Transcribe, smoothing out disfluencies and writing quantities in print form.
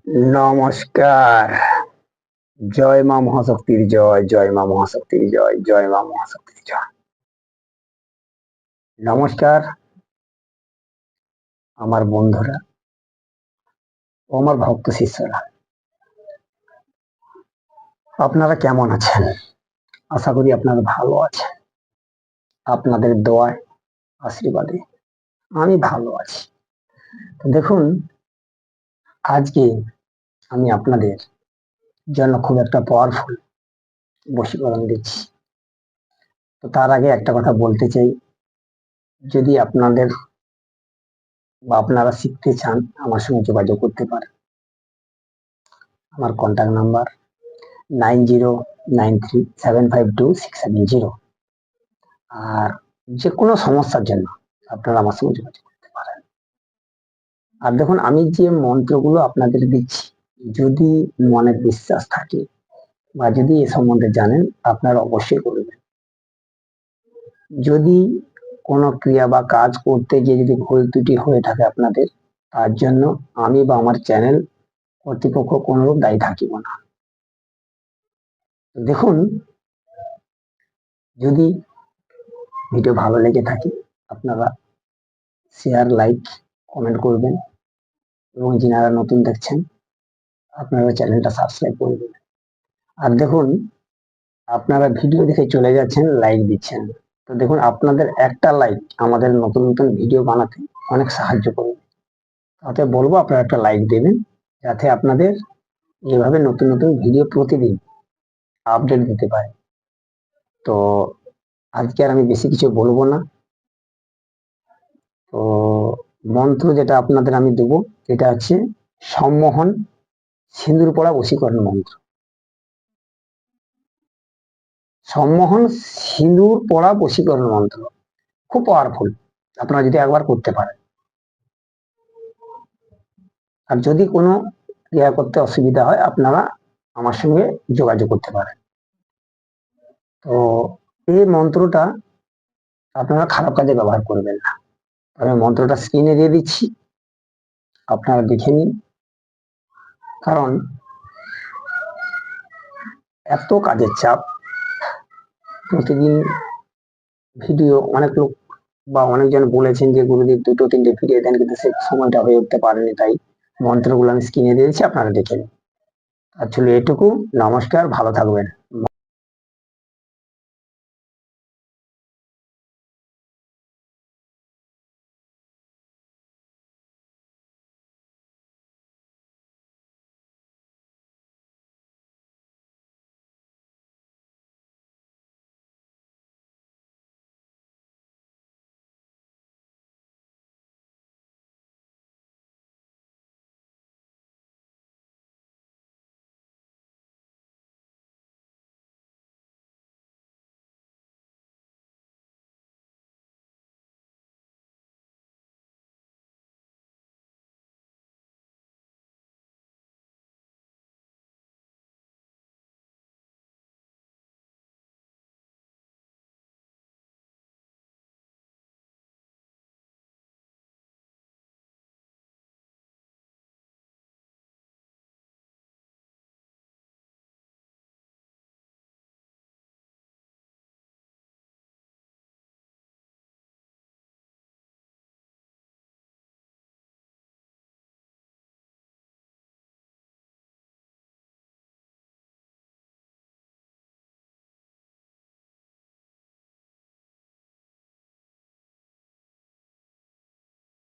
নমস্কার। জয় মা মহাশক্তির জয়, জয় মা মহাশক্তির জয়, জয় মা মহাশক্তির জয়। নমস্কার আমার বন্ধুরা ও আমার ভক্ত শিষ্যরা। আপনারা কেমন আছেন? আশা করি আপনারা ভালো আছেন। আপনাদের দোয়ায়, আশীর্বাদে আমি ভালো আছি। তো দেখুন, আজকে আমি আপনাদের জন্য খুব একটা পাওয়ারফুল বশীকরণ দিচ্ছি। তো তার আগে একটা কথা বলতে চাই, যদি আপনাদের বা আপনারা শিখতে চান আমার সঙ্গে যোগাযোগ করতে পারেন। আমার কন্ট্যাক্ট নাম্বার 9093752670। আর যে কোনো সমস্যার জন্য আপনারা আমার সঙ্গে যোগাযোগ করতে পারেন। আর দেখুন, আমি যে মন্ত্রগুলো আপনাদের দিচ্ছি, যদি মনে বিশ্বাস থাকে বা যদি এ সম্বন্ধে জানেন, আপনারা অবশ্যই করবেন। যদি কোনো ক্রিয়া বা কাজ করতে গিয়ে যদি ভুল ত্রুটি হয়ে থাকে আপনাদের, তার জন্য আমি বা আমার চ্যানেল কর্তৃপক্ষ কোনোরূপ দায়ী থাকিব না। দেখুন, যদি ভিডিও ভালো লেগে থাকে আপনারা শেয়ার, লাইক, কমেন্ট করবেন এবং যারা নতুন দেখছেন আপনারা চ্যানেলটা সাবস্ক্রাইব করবেন। আর দেখুন, আপনারা ভিডিও দেখে চলে যাচ্ছেন, লাইক দিচ্ছেন। তো দেখুন, আপনাদের একটা লাইক আমাদের নতুন নতুন ভিডিও বানাতে অনেক সাহায্য করবে। তাতে বলবো আপনারা একটা লাইক দেবেন, যাতে আপনাদের এইভাবে নতুন নতুন ভিডিও প্রতিদিন আপডেট দিতে পারে। তো আজকে আর আমি বেশি কিছু বলবো না। তো মন্ত্র যেটা আপনাদের আমি দেবো, এটা হচ্ছে সম্মোহন সিঁদুর পড়া বশীকরণ মন্ত্র। সম্মোহন সিঁদুর পড়া বশীকরণ মন্ত্র খুব পাওয়ারফুল, আপনারা যদি একবার করতে পারেন। আর যদি কোনো ক্রিয়া করতে অসুবিধা হয় আপনারা আমার সঙ্গে যোগাযোগ করতে পারেন। তো এই মন্ত্রটা আপনারা খারাপ কাজে ব্যবহার করবেন না। আমি মন্ত্রটা স্ক্রিনে দিয়ে দিচ্ছি, আপনারা দেখে নিন। কারণ এত কাজের চাপ, প্রতিদিন ভিডিও, অনেক লোক বা অনেকজন বলেছেন যে গুরুদেব দুটো তিনটে ভিডিও দেন, কিন্তু সে সময়টা হয়ে উঠতে পারেনি। তাই মন্ত্রগুলো আমি স্ক্রিনে দিয়েছি, আপনারা দেখে নিন। আসলে এটুকু। নমস্কার, ভালো থাকবেন।